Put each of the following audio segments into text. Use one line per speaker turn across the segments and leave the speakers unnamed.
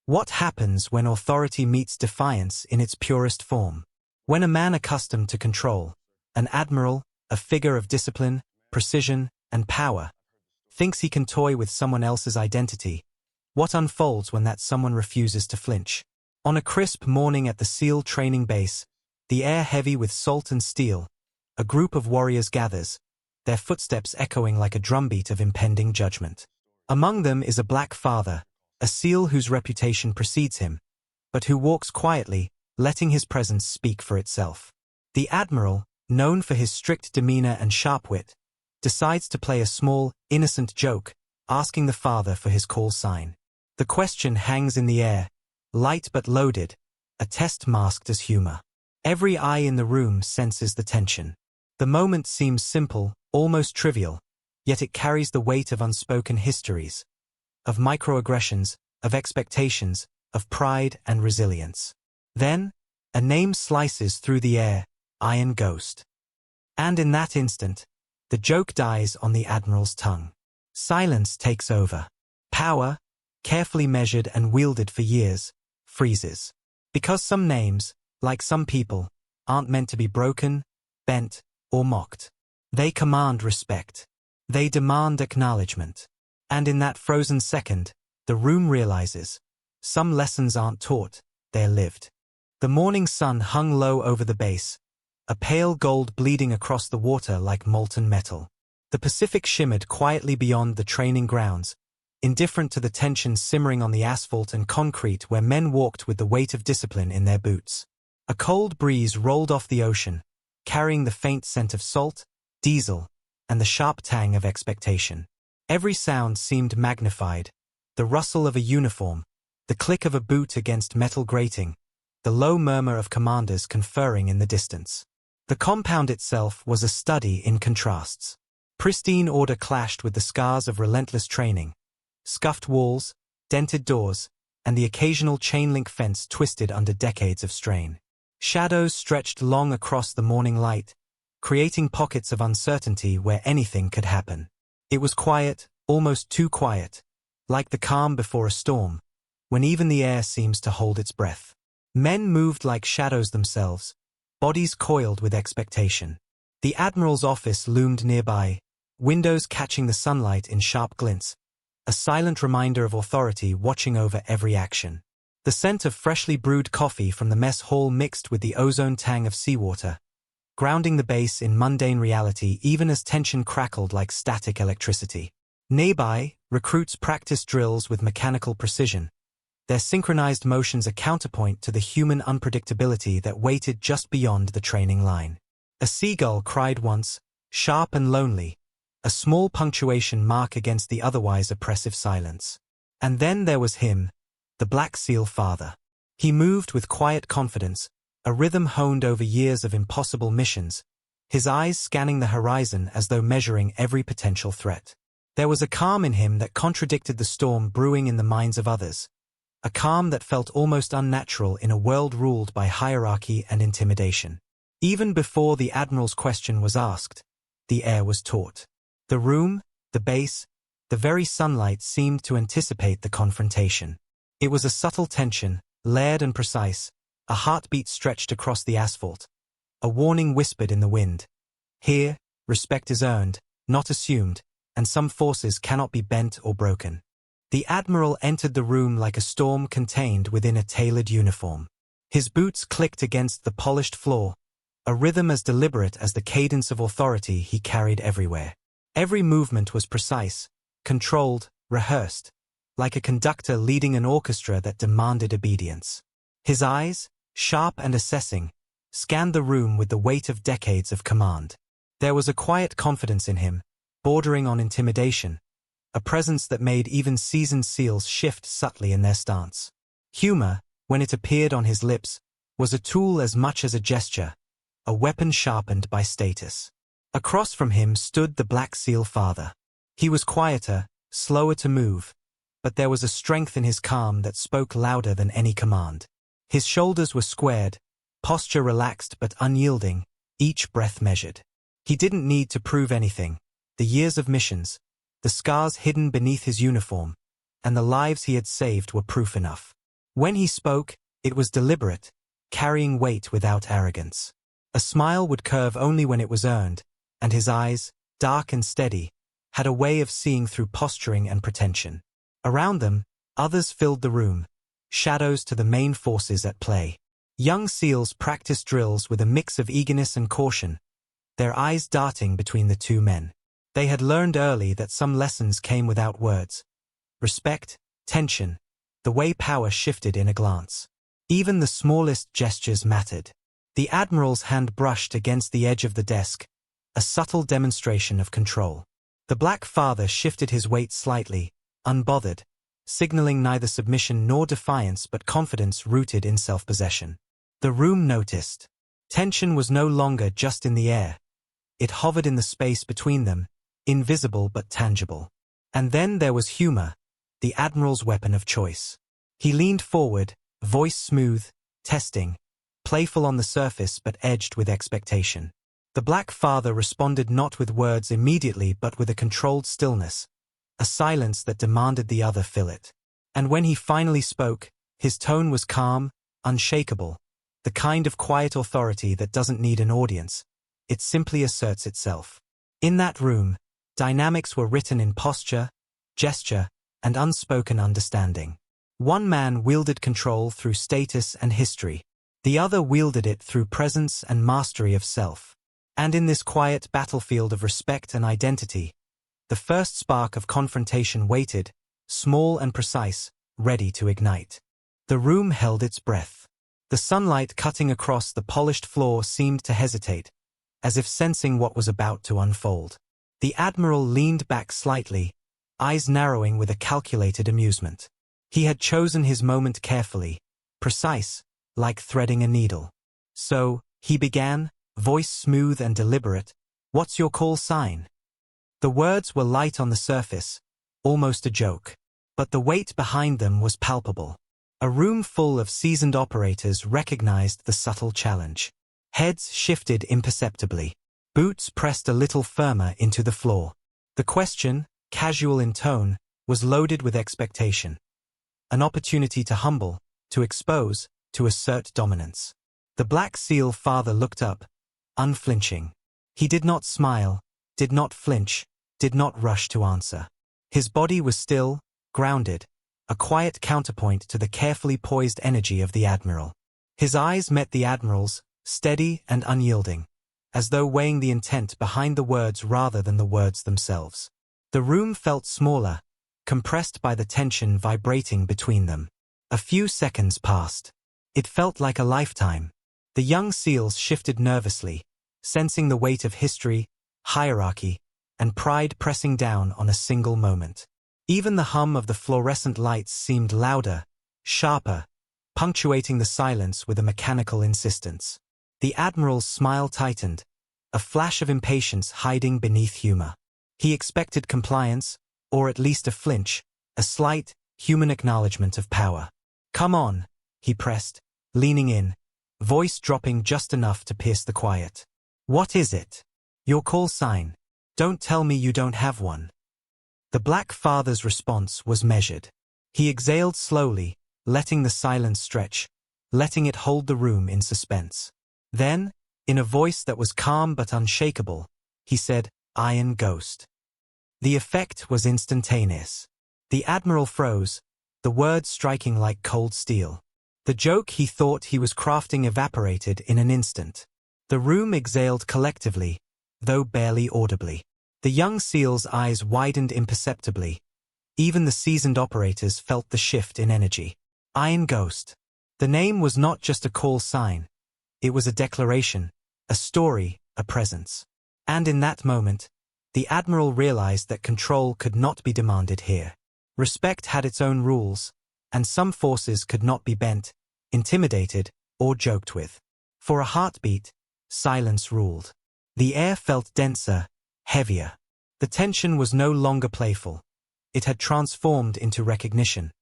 What happens when authority meets defiance in its purest form? When a man accustomed to control, an admiral, a figure of discipline, precision, and power, thinks he can toy with someone else's identity, what unfolds when that someone refuses to flinch? On a crisp morning at the SEAL training base, the air heavy with salt and steel, a group of warriors gathers, their footsteps echoing like a drumbeat of impending judgment. Among them is a black father, a SEAL whose reputation precedes him, but who walks quietly, letting his presence speak for itself. The Admiral, known for his strict demeanor and sharp wit, decides to play a small, innocent joke, asking the father for his call sign. The question hangs in the air, light but loaded, a test masked as humor. Every eye in the room senses the tension. The moment seems simple, almost trivial, yet it carries the weight of unspoken histories, of microaggressions, of expectations, of pride and resilience. Then, a name slices through the air, Iron Ghost. And in that instant, the joke dies on the Admiral's tongue. Silence takes over. Power, carefully measured and wielded for years, freezes. Because some names, like some people, aren't meant to be broken, bent, or mocked. They command respect. They demand acknowledgement. And in that frozen second, the room realizes, some lessons aren't taught, they're lived. The morning sun hung low over the base, a pale gold bleeding across the water like molten metal. The Pacific shimmered quietly beyond the training grounds, indifferent to the tension simmering on the asphalt and concrete where men walked with the weight of discipline in their boots. A cold breeze rolled off the ocean, carrying the faint scent of salt, diesel, and the sharp tang of expectation. Every sound seemed magnified, the rustle of a uniform, the click of a boot against metal grating, the low murmur of commanders conferring in the distance. The compound itself was a study in contrasts. Pristine order clashed with the scars of relentless training, scuffed walls, dented doors, and the occasional chain-link fence twisted under decades of strain. Shadows stretched long across the morning light, creating pockets of uncertainty where anything could happen. It was quiet, almost too quiet, like the calm before a storm, when even the air seems to hold its breath. Men moved like shadows themselves, bodies coiled with expectation. The Admiral's office loomed nearby, windows catching the sunlight in sharp glints, a silent reminder of authority watching over every action. The scent of freshly brewed coffee from the mess hall mixed with the ozone tang of seawater, grounding the base in mundane reality even as tension crackled like static electricity. Nearby, recruits practiced drills with mechanical precision, their synchronized motions a counterpoint to the human unpredictability that waited just beyond the training line. A seagull cried once, sharp and lonely, a small punctuation mark against the otherwise oppressive silence. And then there was him, the Black SEAL father. He moved with quiet confidence, a rhythm honed over years of impossible missions, his eyes scanning the horizon as though measuring every potential threat. There was a calm in him that contradicted the storm brewing in the minds of others, a calm that felt almost unnatural in a world ruled by hierarchy and intimidation. Even before the Admiral's question was asked, the air was taut. The room, the base, the very sunlight seemed to anticipate the confrontation. It was a subtle tension, layered and precise, a heartbeat stretched across the asphalt, a warning whispered in the wind. Here, respect is earned, not assumed, and some forces cannot be bent or broken. The Admiral entered the room like a storm contained within a tailored uniform. His boots clicked against the polished floor, a rhythm as deliberate as the cadence of authority he carried everywhere. Every movement was precise, controlled, rehearsed, like a conductor leading an orchestra that demanded obedience. His eyes, sharp and assessing, scanned the room with the weight of decades of command. There was a quiet confidence in him, bordering on intimidation, a presence that made even seasoned SEALs shift subtly in their stance. Humor, when it appeared on his lips, was a tool as much as a gesture, a weapon sharpened by status. Across from him stood the Black SEAL father. He was quieter, slower to move, but there was a strength in his calm that spoke louder than any command. His shoulders were squared, posture relaxed but unyielding, each breath measured. He didn't need to prove anything. The years of missions, the scars hidden beneath his uniform, and the lives he had saved were proof enough. When he spoke, it was deliberate, carrying weight without arrogance. A smile would curve only when it was earned, and his eyes, dark and steady, had a way of seeing through posturing and pretension. Around them, others filled the room, shadows to the main forces at play. Young SEALs practiced drills with a mix of eagerness and caution, their eyes darting between the two men. They had learned early that some lessons came without words. Respect, tension, the way power shifted in a glance. Even the smallest gestures mattered. The Admiral's hand brushed against the edge of the desk, a subtle demonstration of control. The Black Father shifted his weight slightly, unbothered, signaling neither submission nor defiance but confidence rooted in self-possession. The room noticed. Tension was no longer just in the air. It hovered in the space between them, invisible but tangible. And then there was humor, the Admiral's weapon of choice. He leaned forward, voice smooth, testing, playful on the surface but edged with expectation. The Black Father responded not with words immediately but with a controlled stillness, a silence that demanded the other fill it. And when he finally spoke, his tone was calm, unshakable, the kind of quiet authority that doesn't need an audience, it simply asserts itself. In that room, dynamics were written in posture, gesture, and unspoken understanding. One man wielded control through status and history. The other wielded it through presence and mastery of self. And in this quiet battlefield of respect and identity, the first spark of confrontation waited, small and precise, ready to ignite. The room held its breath. The sunlight cutting across the polished floor seemed to hesitate, as if sensing what was about to unfold. The Admiral leaned back slightly, eyes narrowing with a calculated amusement. He had chosen his moment carefully, precise, like threading a needle. So, he began, voice smooth and deliberate, "What's your call sign?" The words were light on the surface, almost a joke. But the weight behind them was palpable. A room full of seasoned operators recognized the subtle challenge. Heads shifted imperceptibly. Boots pressed a little firmer into the floor. The question, casual in tone, was loaded with expectation. An opportunity to humble, to expose, to assert dominance. The Black SEAL Father looked up, unflinching. He did not smile, did not flinch, did not rush to answer. His body was still, grounded, a quiet counterpoint to the carefully poised energy of the Admiral. His eyes met the Admiral's, steady and unyielding, as though weighing the intent behind the words rather than the words themselves. The room felt smaller, compressed by the tension vibrating between them. A few seconds passed. It felt like a lifetime. The young SEALs shifted nervously, sensing the weight of history, hierarchy, and pride pressing down on a single moment. Even the hum of the fluorescent lights seemed louder, sharper, punctuating the silence with a mechanical insistence. The Admiral's smile tightened, a flash of impatience hiding beneath humor. He expected compliance, or at least a flinch, a slight, human acknowledgement of power. "Come on," he pressed, leaning in, voice dropping just enough to pierce the quiet. "What is it? Your call sign. Don't tell me you don't have one." The Black Father's response was measured. He exhaled slowly, letting the silence stretch, letting it hold the room in suspense. Then, in a voice that was calm but unshakable, he said, "Iron Ghost." The effect was instantaneous. The Admiral froze, the words striking like cold steel. The joke he thought he was crafting evaporated in an instant. The room exhaled collectively, though barely audibly. The young SEAL's eyes widened imperceptibly. Even the seasoned operators felt the shift in energy. Iron Ghost. The name was not just a call sign. It was a declaration, a story, a presence. And in that moment, the Admiral realized that control could not be demanded here. Respect had its own rules, and some forces could not be bent, intimidated, or joked with. For a heartbeat, silence ruled. The air felt denser, heavier. The tension was no longer playful. It had transformed into recognition.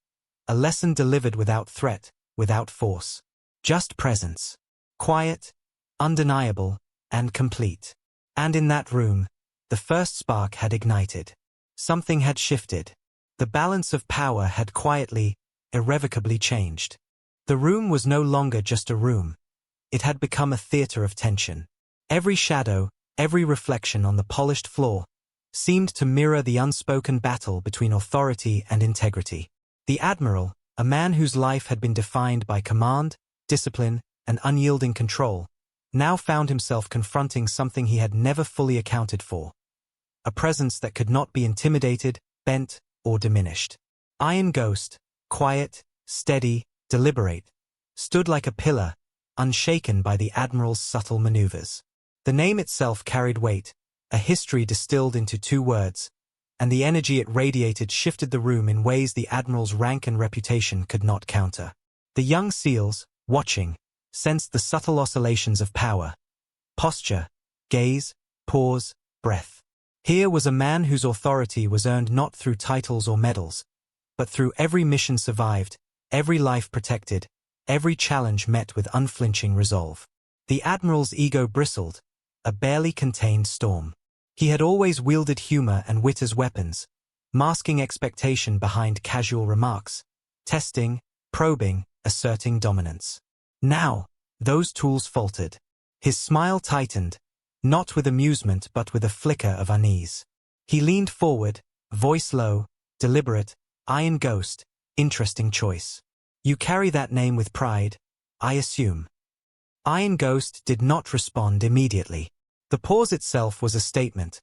A lesson delivered without threat, without force. Just presence. Quiet, undeniable, and complete. And in that room, the first spark had ignited. Something had shifted. The balance of power had quietly, irrevocably changed. The room was no longer just a room. It had become a theater of tension. Every shadow, every reflection on the polished floor, seemed to mirror the unspoken battle between authority and integrity. The Admiral, a man whose life had been defined by command, discipline, and unyielding control, now found himself confronting something he had never fully accounted for. A presence that could not be intimidated, bent, or diminished. Iron Ghost, quiet, steady, deliberate, stood like a pillar, unshaken by the Admiral's subtle maneuvers. The name itself carried weight, a history distilled into 2 words, and the energy it radiated shifted the room in ways the Admiral's rank and reputation could not counter. The young SEALs, watching, sensed the subtle oscillations of power. Posture, gaze, pause, breath. Here was a man whose authority was earned not through titles or medals, but through every mission survived, every life protected, every challenge met with unflinching resolve. The Admiral's ego bristled, a barely contained storm. He had always wielded humor and wit as weapons, masking expectation behind casual remarks, testing, probing, asserting dominance. Now, those tools faltered. His smile tightened, not with amusement but with a flicker of unease. He leaned forward, voice low, deliberate. Iron Ghost, interesting choice. You carry that name with pride, I assume. Iron Ghost did not respond immediately. The pause itself was a statement,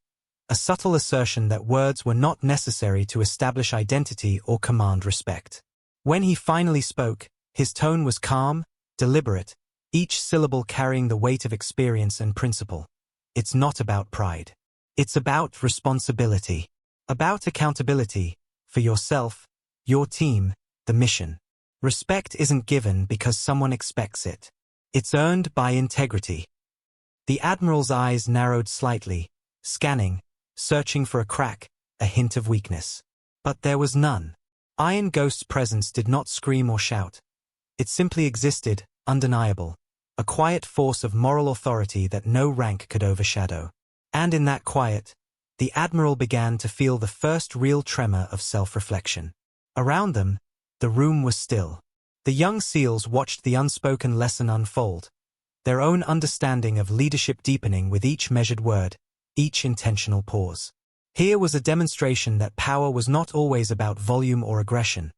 a subtle assertion that words were not necessary to establish identity or command respect. When he finally spoke, his tone was calm, deliberate, each syllable carrying the weight of experience and principle. It's not about pride. It's about responsibility. About accountability, for yourself, your team, the mission. Respect isn't given because someone expects it. It's earned by integrity. The Admiral's eyes narrowed slightly, scanning, searching for a crack, a hint of weakness. But there was none. Iron Ghost's presence did not scream or shout. It simply existed, undeniable, a quiet force of moral authority that no rank could overshadow. And in that quiet, the Admiral began to feel the first real tremor of self-reflection. Around them, the room was still. The young SEALs watched the unspoken lesson unfold, their own understanding of leadership deepening with each measured word, each intentional pause. Here was a demonstration that power was not always about volume or aggression,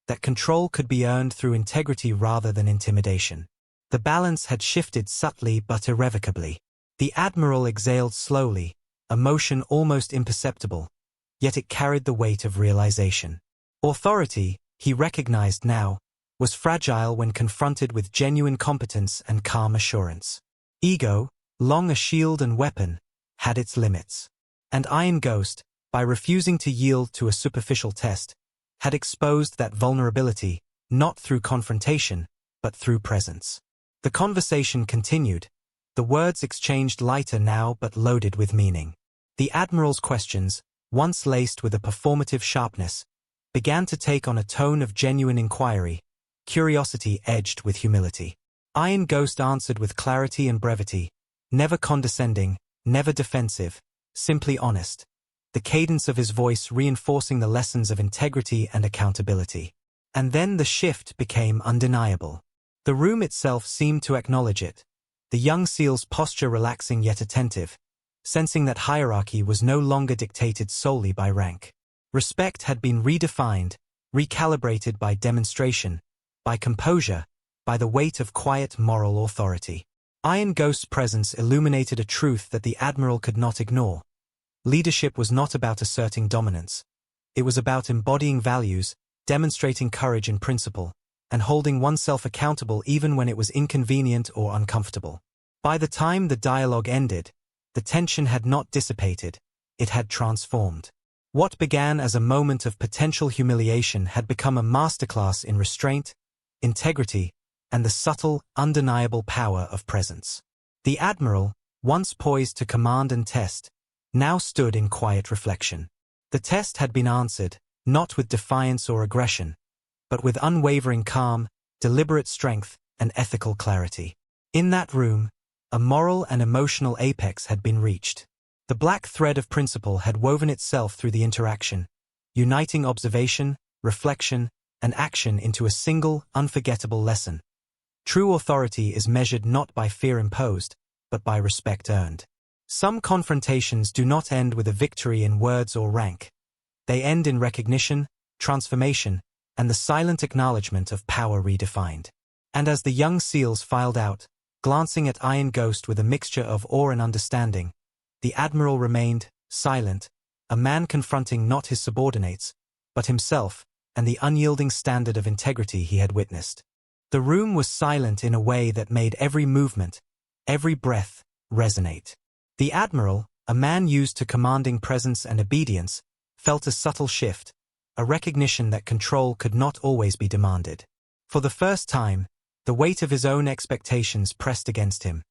that control could be earned through integrity rather than intimidation. The balance had shifted subtly but irrevocably. The Admiral exhaled slowly, a motion almost imperceptible, yet it carried the weight of realization. Authority, he recognized now, was fragile when confronted with genuine competence and calm assurance. Ego, long a shield and weapon, had its limits. And Iron Ghost, by refusing to yield to a superficial test, had exposed that vulnerability, not through confrontation, but through presence. The conversation continued, the words exchanged lighter now but loaded with meaning. The Admiral's questions, once laced with a performative sharpness, began to take on a tone of genuine inquiry, curiosity edged with humility. Iron Ghost answered with clarity and brevity, never condescending, never defensive, simply honest, the cadence of his voice reinforcing the lessons of integrity and accountability. And then the shift became undeniable. The room itself seemed to acknowledge it, the young SEAL's posture relaxing yet attentive, sensing that hierarchy was no longer dictated solely by rank. Respect had been redefined, recalibrated by demonstration, by composure, by the weight of quiet moral authority. Iron Ghost's presence illuminated a truth that the Admiral could not ignore. Leadership was not about asserting dominance. It was about embodying values, demonstrating courage and principle, and holding oneself accountable even when it was inconvenient or uncomfortable. By the time the dialogue ended, the tension had not dissipated, it had transformed. What began as a moment of potential humiliation had become a masterclass in restraint, integrity, and the subtle, undeniable power of presence. The Admiral, once poised to command and test, now stood in quiet reflection. The test had been answered, not with defiance or aggression, but with unwavering calm, deliberate strength, and ethical clarity. In that room, a moral and emotional apex had been reached. The black thread of principle had woven itself through the interaction, uniting observation, reflection, and action into a single, unforgettable lesson. True authority is measured not by fear imposed, but by respect earned. Some confrontations do not end with a victory in words or rank. They end in recognition, transformation, and the silent acknowledgement of power redefined. And as the young SEALs filed out, glancing at Iron Ghost with a mixture of awe and understanding, the Admiral remained, silent, a man confronting not his subordinates, but himself, and the unyielding standard of integrity he had witnessed. The room was silent in a way that made every movement, every breath, resonate. The Admiral, a man used to commanding presence and obedience, felt a subtle shift, a recognition that control could not always be demanded. For the first time, the weight of his own expectations pressed against him,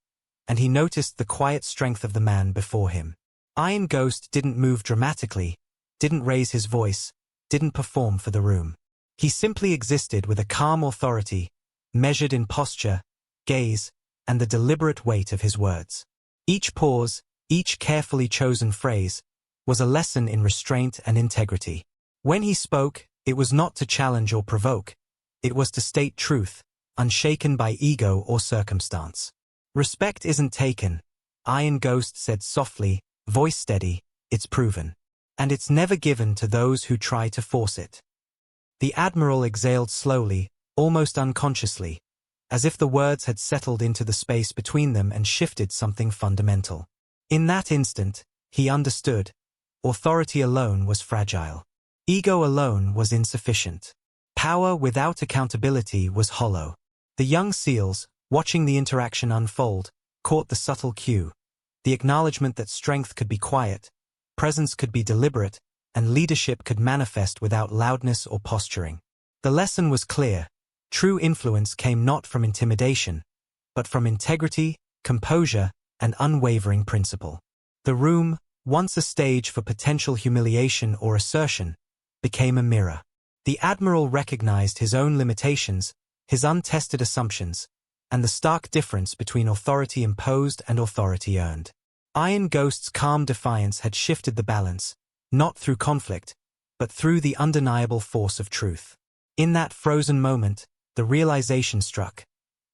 and he noticed the quiet strength of the man before him. Iron Ghost didn't move dramatically, didn't raise his voice, didn't perform for the room. He simply existed with a calm authority, measured in posture, gaze, and the deliberate weight of his words. Each pause, each carefully chosen phrase, was a lesson in restraint and integrity. When he spoke, it was not to challenge or provoke. It was to state truth, unshaken by ego or circumstance. Respect isn't taken, Iron Ghost said softly, voice steady, it's proven. And it's never given to those who try to force it. The Admiral exhaled slowly, almost unconsciously, as if the words had settled into the space between them and shifted something fundamental. In that instant, he understood. Authority alone was fragile. Ego alone was insufficient. Power without accountability was hollow. The young SEALs, watching the interaction unfold, caught the subtle cue, the acknowledgement that strength could be quiet, presence could be deliberate, and leadership could manifest without loudness or posturing. The lesson was clear. True influence came not from intimidation, but from integrity, composure, and unwavering principle. The room, once a stage for potential humiliation or assertion, became a mirror. The Admiral recognized his own limitations, his untested assumptions, and the stark difference between authority imposed and authority earned. Iron Ghost's calm defiance had shifted the balance, not through conflict, but through the undeniable force of truth. In that frozen moment, the realization struck.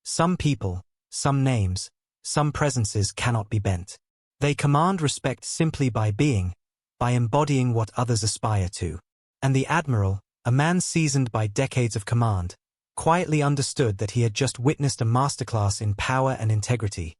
Some people, some names, some presences cannot be bent. They command respect simply by being, by embodying what others aspire to. And the Admiral, a man seasoned by decades of command, quietly understood that he had just witnessed a masterclass in power and integrity.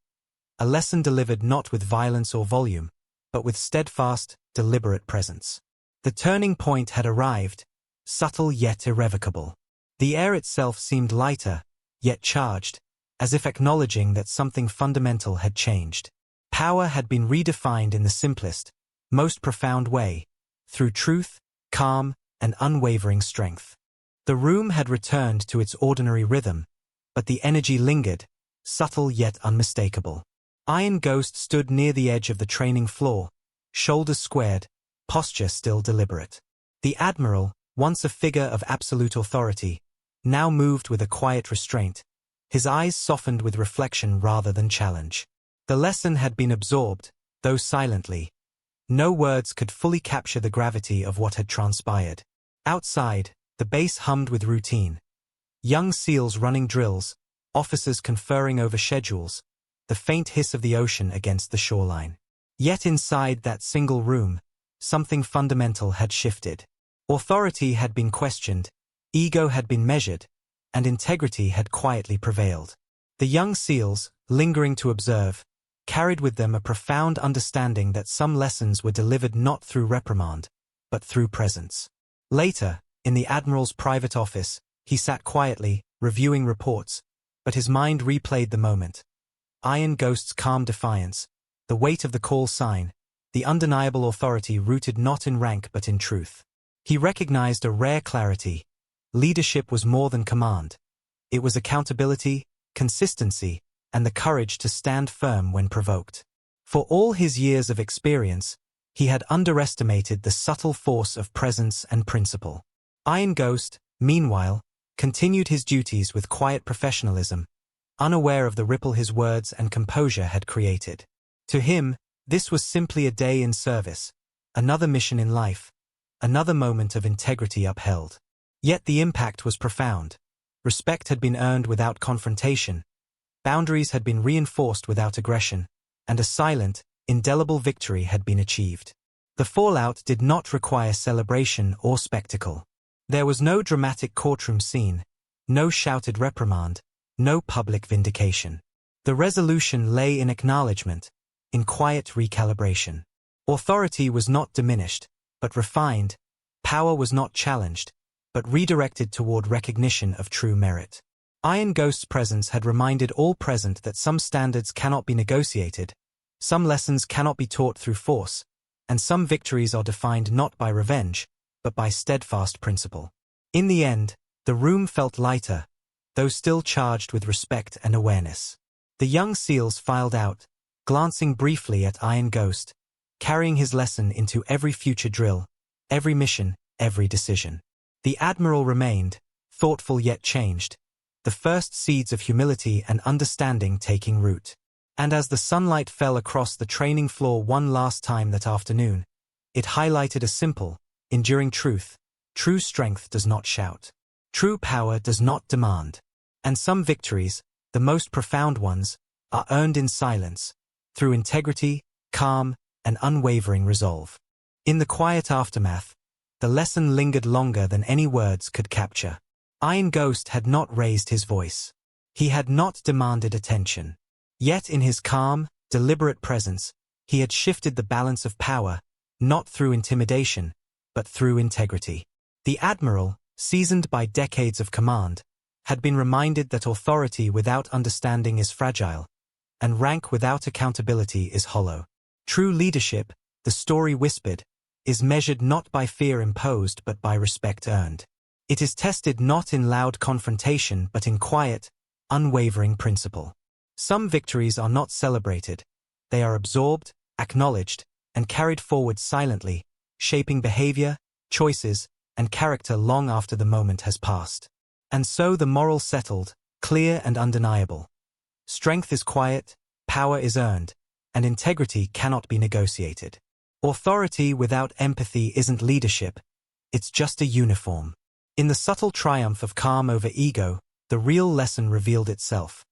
A lesson delivered not with violence or volume, but with steadfast, deliberate presence. The turning point had arrived, subtle yet irrevocable. The air itself seemed lighter, yet charged, as if acknowledging that something fundamental had changed. Power had been redefined in the simplest, most profound way, through truth, calm, and unwavering strength. The room had returned to its ordinary rhythm, but the energy lingered, subtle yet unmistakable. Iron Ghost stood near the edge of the training floor, shoulders squared, posture still deliberate. The Admiral, once a figure of absolute authority, now moved with a quiet restraint, his eyes softened with reflection rather than challenge. The lesson had been absorbed, though silently. No words could fully capture the gravity of what had transpired. Outside, the base hummed with routine. Young SEALs running drills, officers conferring over schedules, the faint hiss of the ocean against the shoreline. Yet inside that single room, something fundamental had shifted. Authority had been questioned, ego had been measured, and integrity had quietly prevailed. The young SEALs, lingering to observe, carried with them a profound understanding that some lessons were delivered not through reprimand, but through presence. Later, in the Admiral's private office, he sat quietly, reviewing reports, but his mind replayed the moment. Iron Ghost's calm defiance, the weight of the call sign, the undeniable authority rooted not in rank but in truth. He recognized a rare clarity. Leadership was more than command. It was accountability, consistency, and the courage to stand firm when provoked. For all his years of experience, he had underestimated the subtle force of presence and principle. Iron Ghost, meanwhile, continued his duties with quiet professionalism, unaware of the ripple his words and composure had created. To him, this was simply a day in service, another mission in life, another moment of integrity upheld. Yet the impact was profound. Respect had been earned without confrontation, boundaries had been reinforced without aggression, and a silent, indelible victory had been achieved. The fallout did not require celebration or spectacle. There was no dramatic courtroom scene, no shouted reprimand, no public vindication. The resolution lay in acknowledgement, in quiet recalibration. Authority was not diminished, but refined. Power was not challenged, but redirected toward recognition of true merit. Iron Ghost's presence had reminded all present that some standards cannot be negotiated, some lessons cannot be taught through force, and some victories are defined not by revenge, but by steadfast principle. In the end, the room felt lighter, though still charged with respect and awareness. The young SEALs filed out, glancing briefly at Iron Ghost, carrying his lesson into every future drill, every mission, every decision. The Admiral remained, thoughtful yet changed, the first seeds of humility and understanding taking root. And as the sunlight fell across the training floor one last time that afternoon, it highlighted a simple, enduring truth: true strength does not shout. True power does not demand. And some victories, the most profound ones, are earned in silence, through integrity, calm, and unwavering resolve. In the quiet aftermath, the lesson lingered longer than any words could capture. Iron Ghost had not raised his voice. He had not demanded attention. Yet in his calm, deliberate presence, he had shifted the balance of power, not through intimidation, but through integrity. The Admiral, seasoned by decades of command, had been reminded that authority without understanding is fragile, and rank without accountability is hollow. True leadership, the story whispered, is measured not by fear imposed but by respect earned. It is tested not in loud confrontation but in quiet, unwavering principle. Some victories are not celebrated. They are absorbed, acknowledged, and carried forward silently, shaping behavior, choices, and character long after the moment has passed. And so the moral settled, clear and undeniable. Strength is quiet, power is earned, and integrity cannot be negotiated. Authority without empathy isn't leadership, it's just a uniform. In the subtle triumph of calm over ego, the real lesson revealed itself.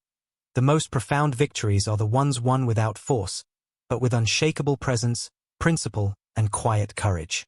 The most profound victories are the ones won without force, but with unshakable presence, principle, and quiet courage.